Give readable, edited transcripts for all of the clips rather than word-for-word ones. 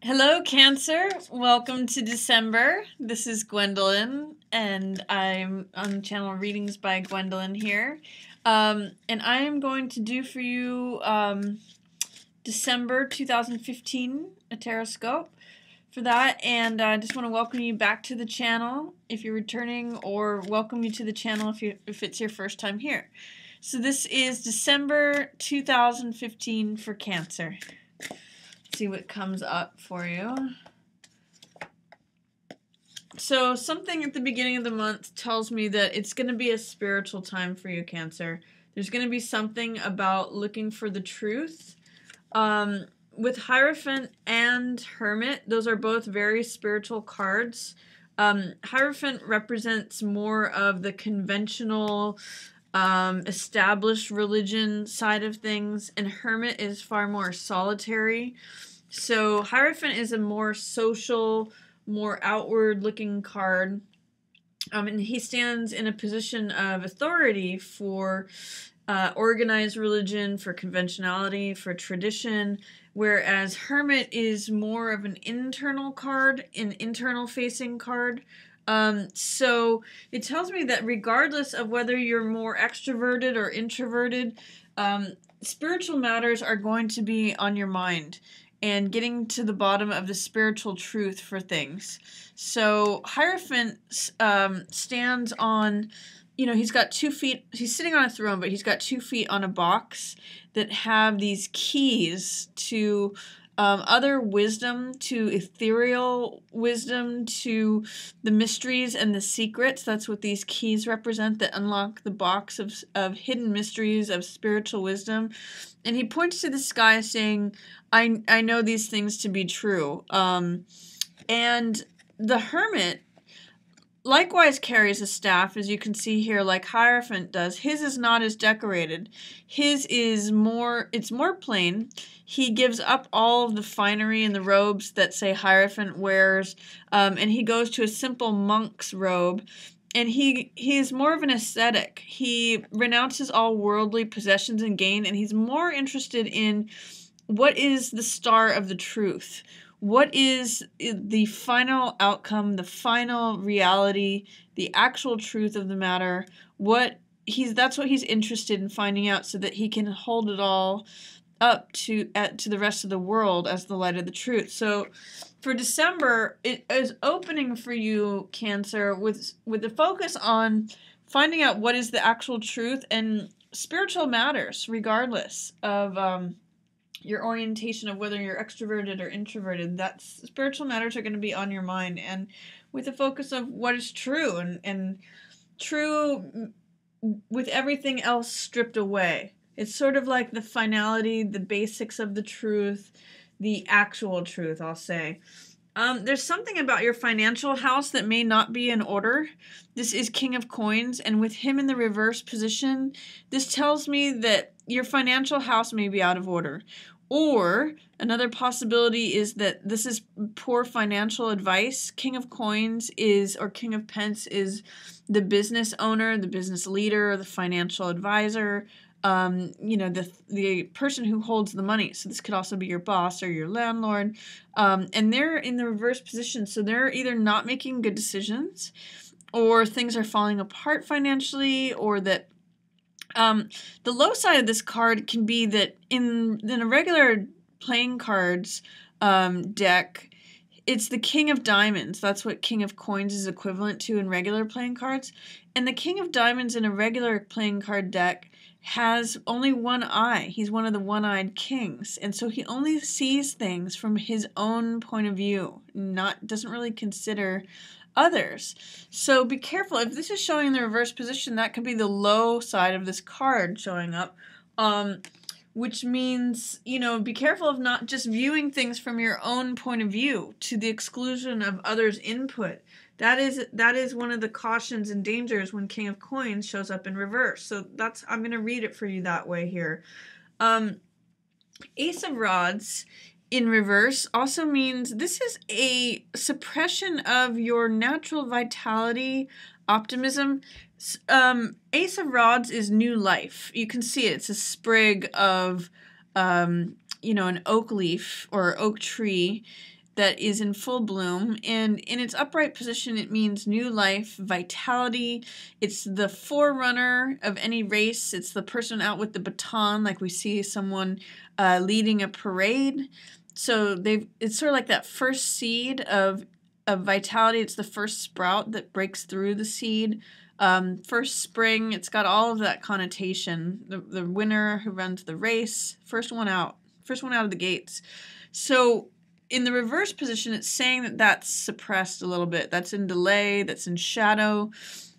Hello, Cancer. Welcome to December. This is Gwendolyn, and I'm on channel Readings by Gwendolyn here. And I am going to do for you December 2015, a Tarotscope for that. And I just want to welcome you back to the channel if you're returning, or welcome you to the channel if it's your first time here. So this is December 2015 for Cancer. See what comes up for you. So something at the beginning of the month tells me that it's going to be a spiritual time for you, Cancer. There's going to be something about looking for the truth. With Hierophant and Hermit, those are both very spiritual cards. Hierophant represents more of the conventional, established religion side of things, and Hermit is far more solitary. So Hierophant is a more social, more outward-looking card, and he stands in a position of authority for organized religion, for conventionality, for tradition, whereas Hermit is more of an internal card, an internal-facing card. So it tells me that regardless of whether you're more extroverted or introverted, spiritual matters are going to be on your mind and getting to the bottom of the spiritual truth for things. So Hierophant stands on, he's got 2 feet, he's sitting on a throne, but he's got 2 feet on a box that have these keys to other wisdom, to ethereal wisdom, to the mysteries and the secrets. That's what these keys represent, that unlock the box of hidden mysteries of spiritual wisdom. And he points to the sky saying, I know these things to be true. And the Hermit likewise carries a staff, as you can see here, like Hierophant does. His is not as decorated. His is more plain. He gives up all of the finery and the robes that, say, Hierophant wears, and he goes to a simple monk's robe. And he's more of an ascetic. He renounces all worldly possessions and gain, and he's more interested in what is the star of the truth. What is the final outcome, the final reality, the actual truth of the matter? That's what he's interested in finding out, so that he can hold it all up to the rest of the world as the light of the truth. So for December, it is opening for you, Cancer, with the focus on finding out what is the actual truth and spiritual matters, regardless of your orientation of whether you're extroverted or introverted. That spiritual matters are going to be on your mind, and with the focus of what is true, and true with everything else stripped away. It's sort of like the finality, the basics of the truth, the actual truth, I'll say. There's something about your financial house that may not be in order. This is King of Coins, and with him in the reverse position, this tells me that your financial house may be out of order. Or another possibility is that this is poor financial advice. King of Coins or King of Pence is the business owner, the business leader, the financial advisor, the person who holds the money. So this could also be your boss or your landlord. And they're in the reverse position. So they're either not making good decisions, or things are falling apart financially, or that the low side of this card can be that in a regular playing cards deck, it's the King of Diamonds. That's what King of Coins is equivalent to in regular playing cards. And the King of Diamonds in a regular playing card deck has only one eye. He's one of the one-eyed kings. And so he only sees things from his own point of view, doesn't really consider others. So be careful. If this is showing in the reverse position, that could be the low side of this card showing up, which means, be careful of not just viewing things from your own point of view to the exclusion of others' input. That is one of the cautions and dangers when King of Coins shows up in reverse. So I'm going to read it for you that way here. Ace of Rods in reverse also means this is a suppression of your natural vitality, optimism. Ace of Rods is new life. You can see it. It's a sprig of, an oak leaf or oak tree. that is in full bloom, and in its upright position it means new life, vitality. It's the forerunner of any race. It's the person out with the baton, like we see someone leading a parade. So it's sort of like that first seed of vitality. It's the first sprout that breaks through the seed. First spring, it's got all of that connotation. The winner who runs the race, first one out of the gates. So in the reverse position, it's saying that that's suppressed a little bit. That's in delay, that's in shadow.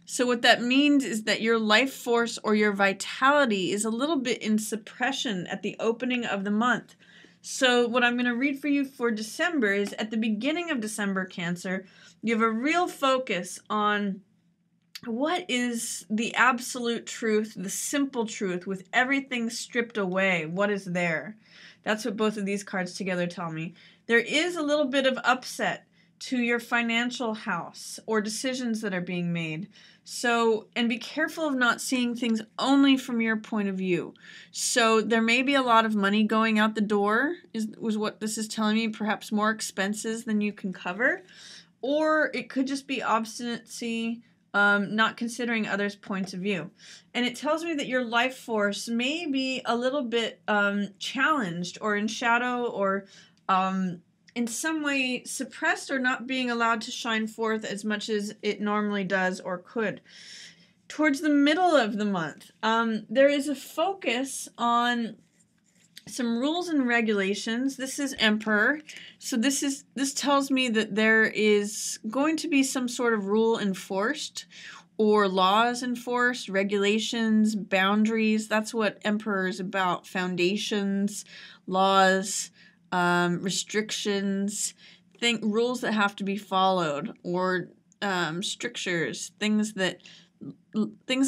So what that means is that your life force or your vitality is a little bit in suppression at the opening of the month. So what I'm going to read for you for December is at the beginning of December, Cancer, you have a real focus on what is the absolute truth, the simple truth, with everything stripped away. What is there? That's what both of these cards together tell me. There is a little bit of upset to your financial house or decisions that are being made. So, and be careful of not seeing things only from your point of view. So there may be a lot of money going out the door, was what this is telling me, perhaps more expenses than you can cover. Or it could just be obstinacy, not considering others' points of view. And it tells me that your life force may be a little bit challenged or in shadow or in some way suppressed or not being allowed to shine forth as much as it normally does or could. Towards the middle of the month, there is a focus on some rules and regulations. This is Emperor. So this tells me that there is going to be some sort of rule enforced or laws enforced, regulations, boundaries. That's what Emperor is about. Foundations, laws, restrictions, rules that have to be followed, or strictures, things that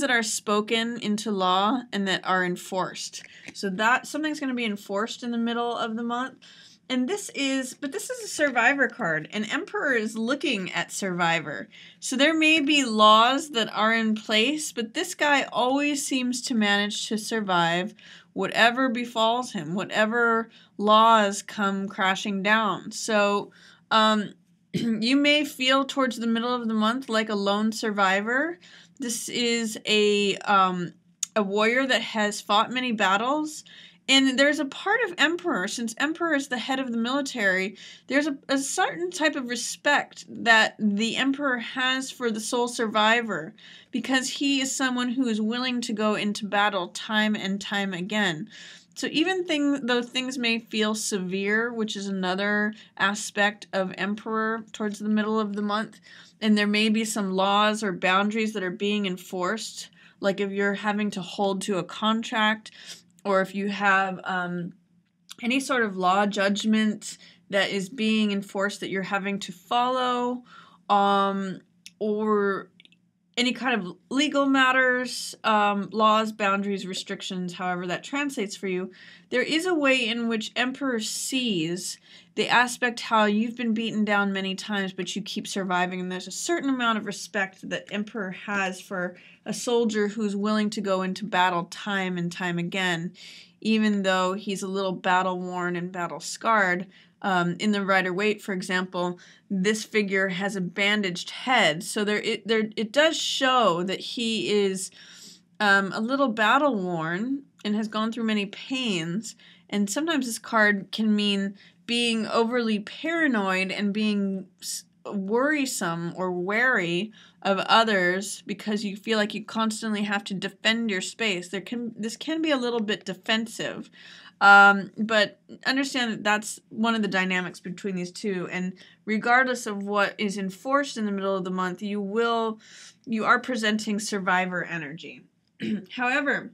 are spoken into law and that are enforced. So that something's going to be enforced in the middle of the month. And this is a Survivor card, and Emperor is looking at Survivor. So there may be laws that are in place, but this guy always seems to manage to survive whatever befalls him, whatever laws come crashing down. So you may feel towards the middle of the month like a lone survivor. This is a warrior that has fought many battles. And there's a part of Emperor, since Emperor is the head of the military, there's a certain type of respect that the Emperor has for the sole survivor, because he is someone who is willing to go into battle time and time again. So even though things may feel severe, which is another aspect of Emperor towards the middle of the month, and there may be some laws or boundaries that are being enforced, like if you're having to hold to a contract, or if you have any sort of law judgment that is being enforced that you're having to follow, or any kind of legal matters, laws, boundaries, restrictions, however that translates for you, there is a way in which Emperor sees the aspect how you've been beaten down many times, but you keep surviving. And there's a certain amount of respect that Emperor has for a soldier who's willing to go into battle time and time again, even though he's a little battle-worn and battle-scarred. In the Rider-Waite, for example, this figure has a bandaged head, so it does show that he is a little battle-worn and has gone through many pains. And sometimes this card can mean being overly paranoid and being worrisome or wary of others because you feel like you constantly have to defend your space. This can be a little bit defensive. But understand that that's one of the dynamics between these two, and regardless of what is enforced in the middle of the month, you are presenting survivor energy. However,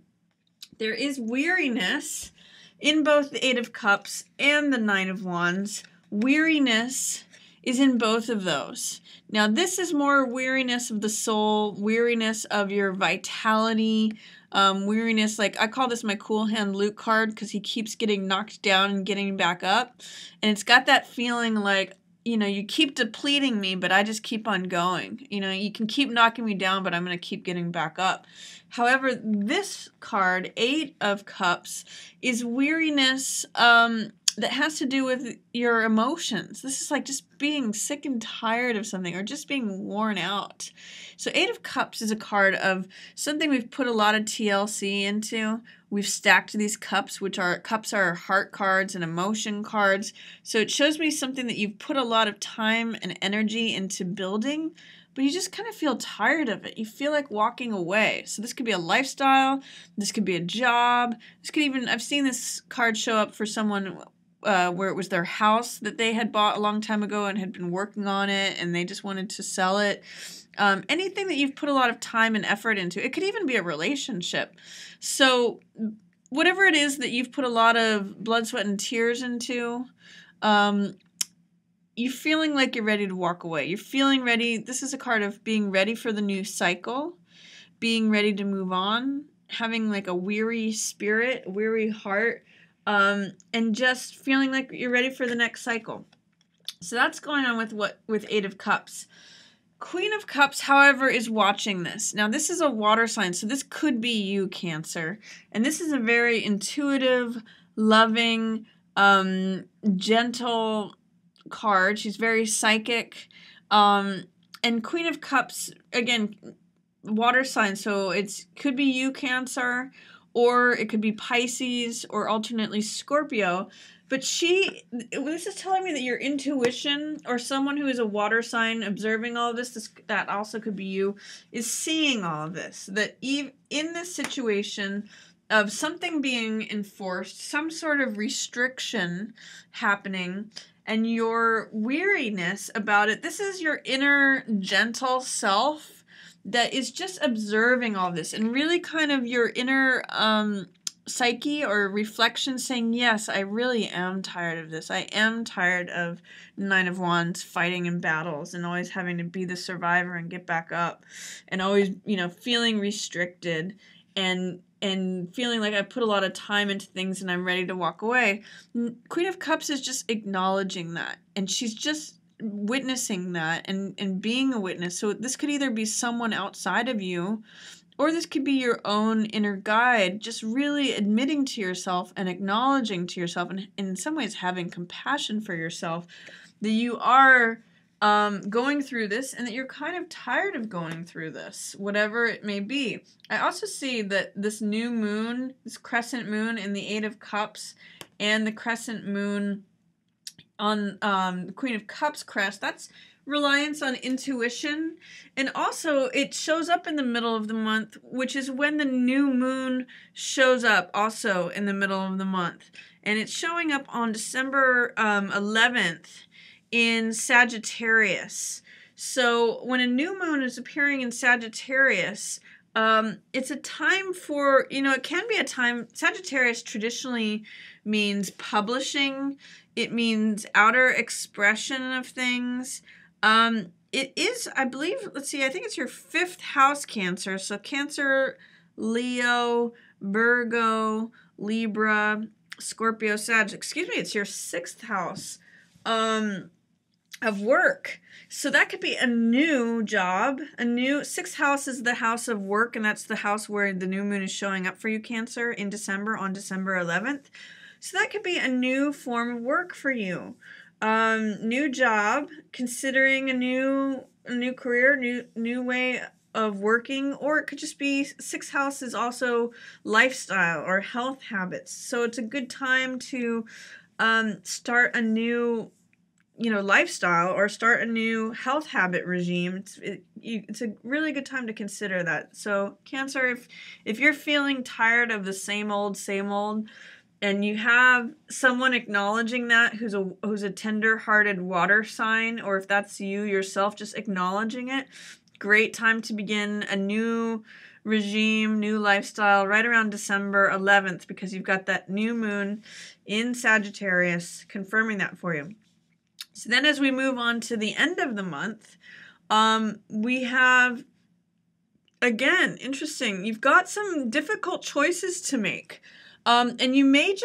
there is weariness in both the Eight of Cups and the Nine of Wands. Weariness is in both of those. Now, this is more weariness of the soul, weariness of your vitality, weariness, like I call this my cool hand Luke card because he keeps getting knocked down and getting back up. And it's got that feeling like, you keep depleting me, but I just keep on going. You can keep knocking me down, but I'm going to keep getting back up. However, this card, Eight of Cups, is weariness that has to do with your emotions. This is like just being sick and tired of something or just being worn out. So 8 of Cups is a card of something we've put a lot of TLC into. We've stacked these cups, which are heart cards and emotion cards. So it shows me something that you've put a lot of time and energy into building, but you just kind of feel tired of it. You feel like walking away. So this could be a lifestyle. This could be a job. This could even, I've seen this card show up for someone where it was their house that they had bought a long time ago and had been working on it and they just wanted to sell it. Anything that you've put a lot of time and effort into. It could even be a relationship. So whatever it is that you've put a lot of blood, sweat, and tears into, you're feeling like you're ready to walk away. You're feeling ready. This is a card of being ready for the new cycle, being ready to move on, having like a weary spirit, a weary heart, and just feeling like you're ready for the next cycle. So that's going on with 8 of Cups. Queen of Cups, however, is watching this. Now, this is a water sign, so this could be you, Cancer. And this is a very intuitive, loving, gentle card. She's very psychic. And Queen of Cups, again, water sign, so it could be you, Cancer, or it could be Pisces, or alternately Scorpio. But this is telling me that your intuition, or someone who is a water sign observing all of this, that also could be you, is seeing all of this. That in this situation of something being enforced, some sort of restriction happening, and your weariness about it, this is your inner gentle self that is just observing all this, and really kind of your inner psyche or reflection saying, yes, I really am tired of this. I am tired of 9 of Wands fighting in battles and always having to be the survivor and get back up, and always, feeling restricted and feeling like I put a lot of time into things and I'm ready to walk away. Queen of Cups is just acknowledging that, and she's just witnessing that and being a witness. So this could either be someone outside of you, or this could be your own inner guide, just really admitting to yourself and acknowledging to yourself, and in some ways having compassion for yourself, that you are going through this and that you're kind of tired of going through this, whatever it may be. I also see that this new moon, this crescent moon in the 8 of Cups and the crescent moon on the Queen of Cups crest, that's reliance on intuition. And also it shows up in the middle of the month, which is when the new moon shows up also in the middle of the month. And it's showing up on December 11th in Sagittarius. So when a new moon is appearing in Sagittarius, it's a time for, it can be a time, Sagittarius traditionally means publishing. It means outer expression of things. It is, I believe, let's see, I think it's your 5th house, Cancer. So Cancer, Leo, Virgo, Libra, Scorpio, Sag. Excuse me, it's your 6th house of work. So that could be a new job. A new 6th house is the house of work, and that's the house where the new moon is showing up for you, Cancer, in December, on December 11th. So that could be a new form of work for you. New job, considering a new career, new way of working, or it could just be 6th house is also lifestyle or health habits. So it's a good time to start a new lifestyle or start a new health habit regime. It's a really good time to consider that. So Cancer, if you're feeling tired of the same old, and you have someone acknowledging that who's a tender-hearted water sign, or if that's you yourself, just acknowledging it, great time to begin a new regime, new lifestyle right around December 11th, because you've got that new moon in Sagittarius confirming that for you. So then as we move on to the end of the month, we have, again, interesting, you've got some difficult choices to make. And you may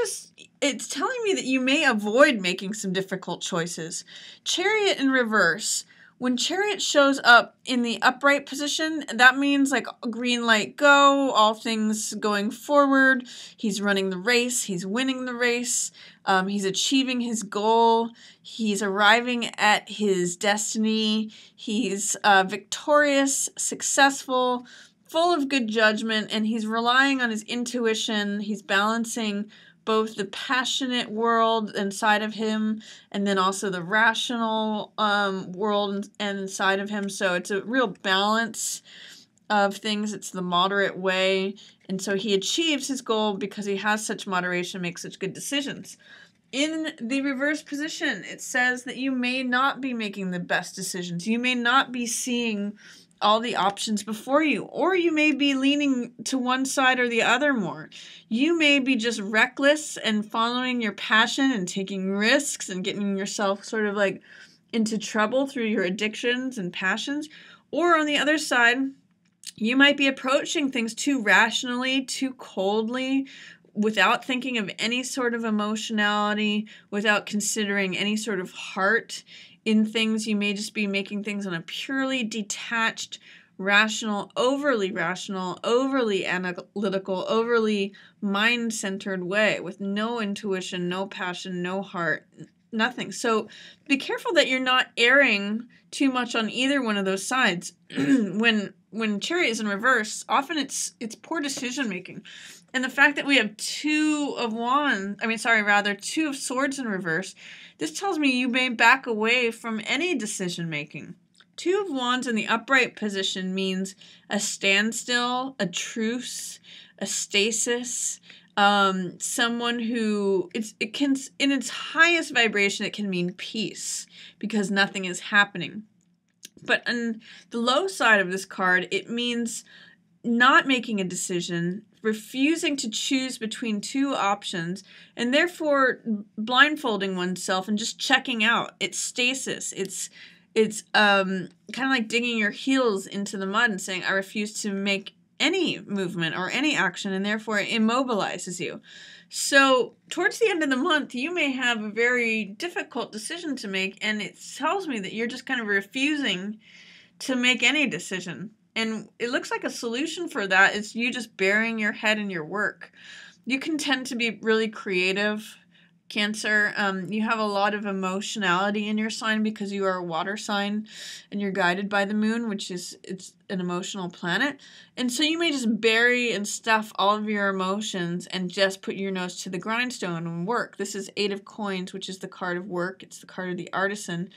it's telling me that you may avoid making some difficult choices. Chariot in reverse. When Chariot shows up in the upright position, that means like green light go, all things going forward. He's running the race. He's winning the race. He's achieving his goal. He's arriving at his destiny. He's victorious, successful, full of good judgment, and he's relying on his intuition. He's balancing both the passionate world inside of him and then also the rational world and inside of him. So it's a real balance of things. It's the moderate way. And so he achieves his goal because he has such moderation, makes such good decisions. In the reverse position, it says that you may not be making the best decisions. You may not be seeing all the options before you, or you may be leaning to one side or the other more. You may be just reckless and following your passion and taking risks and getting yourself sort of like into trouble through your addictions and passions. Or on the other side, you might be approaching things too rationally, too coldly, without thinking of any sort of emotionality, without considering any sort of heart in things. You may just be making things on a purely detached, rational, overly analytical, overly mind-centered way with no intuition, no passion, no heart, nothing. So be careful that you're not erring too much on either one of those sides. When Chariot is in reverse, often it's poor decision making. And the fact that we have two of swords in reverse, this tells me you may back away from any decision making. Two of Wands in the upright position means a standstill, a truce, a stasis, someone who it can, in its highest vibration, it can mean peace because nothing is happening. But on the low side of this card, it means not making a decision, refusing to choose between two options, and therefore blindfolding oneself and just checking out. It's stasis. It's kind of like digging your heels into the mud and saying, I refuse to make any movement or any action, and therefore it immobilizes you. So towards the end of the month, you may have a very difficult decision to make, and it tells me that you're just kind of refusing to make any decision. And it looks like a solution for that is you just burying your head in your work. You can tend to be really creative, Cancer. You have a lot of emotionality in your sign because you are a water sign and you're guided by the moon, it's an emotional planet. And so you may just bury and stuff all of your emotions and just put your nose to the grindstone and work. This is 8 of Coins, which is the card of work. It's the card of the artisan.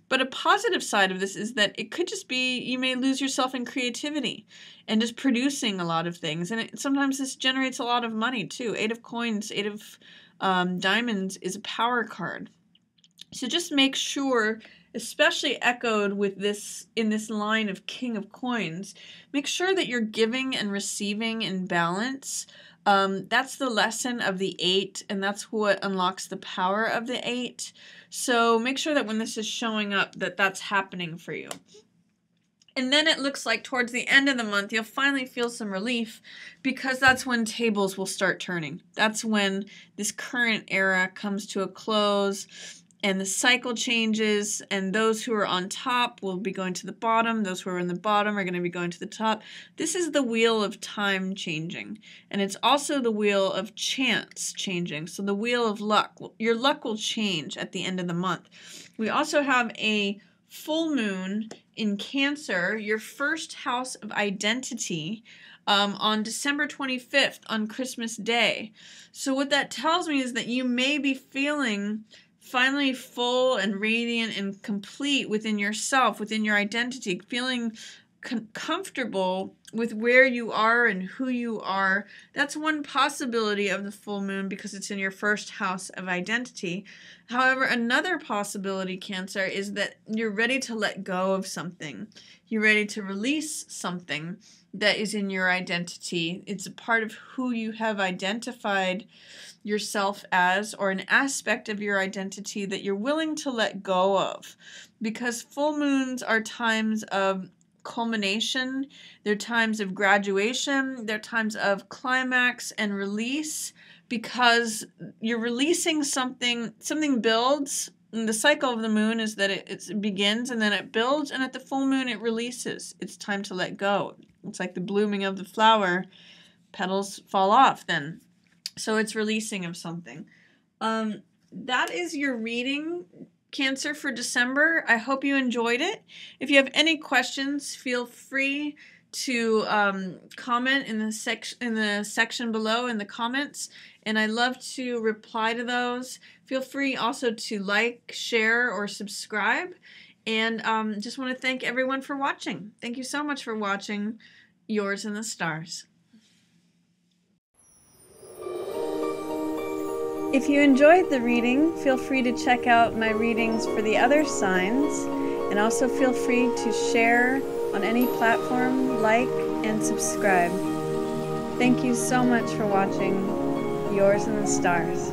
But a positive side of this is that it could just be you may lose yourself in creativity and just producing a lot of things. And sometimes this generates a lot of money too. 8 of Coins, 8 of Diamonds is a power card. So just make sure, especially echoed with this in this line of King of Coins, make sure that you're giving and receiving in balance. That's the lesson of the 8, and that's what unlocks the power of the 8. So make sure that when this is showing up, that's happening for you. And then it looks like towards the end of the month, you'll finally feel some relief because that's when tables will start turning. That's when this current era comes to a close and the cycle changes, and those who are on top will be going to the bottom. Those who are in the bottom are going to be going to the top. This is the wheel of time changing, and it's also the wheel of chance changing. So the wheel of luck, your luck will change at the end of the month. We also have a full moon in Cancer, your first house of identity, on December 25th, on Christmas Day. So what that tells me is that you may be feeling finally full and radiant and complete within yourself, within your identity, feeling comfortable with where you are and who you are. That's one possibility of the full moon because it's in your first house of identity. However, another possibility, Cancer, is that you're ready to let go of something. You're ready to release something that is in your identity. It's a part of who you have identified yourself as, or an aspect of your identity that you're willing to let go of. Because full moons are times of culmination, they're times of graduation, they're times of climax and release, because you're releasing something builds, the cycle of the moon is that it begins and then it builds, and at the full moon it releases. It's time to let go. It's like the blooming of the flower. Petals fall off then. So it's releasing of something. That is your reading, Cancer, for December. I hope you enjoyed it. If you have any questions, feel free to comment in the section below in the comments, and I love to reply to those. Feel free also to like, share, or subscribe, and just want to thank everyone for watching. Thank you so much for watching Yours in the Stars. If you enjoyed the reading, feel free to check out my readings for the other signs, and also feel free to share on any platform, like, and subscribe. Thank you so much for watching Yours in the Stars.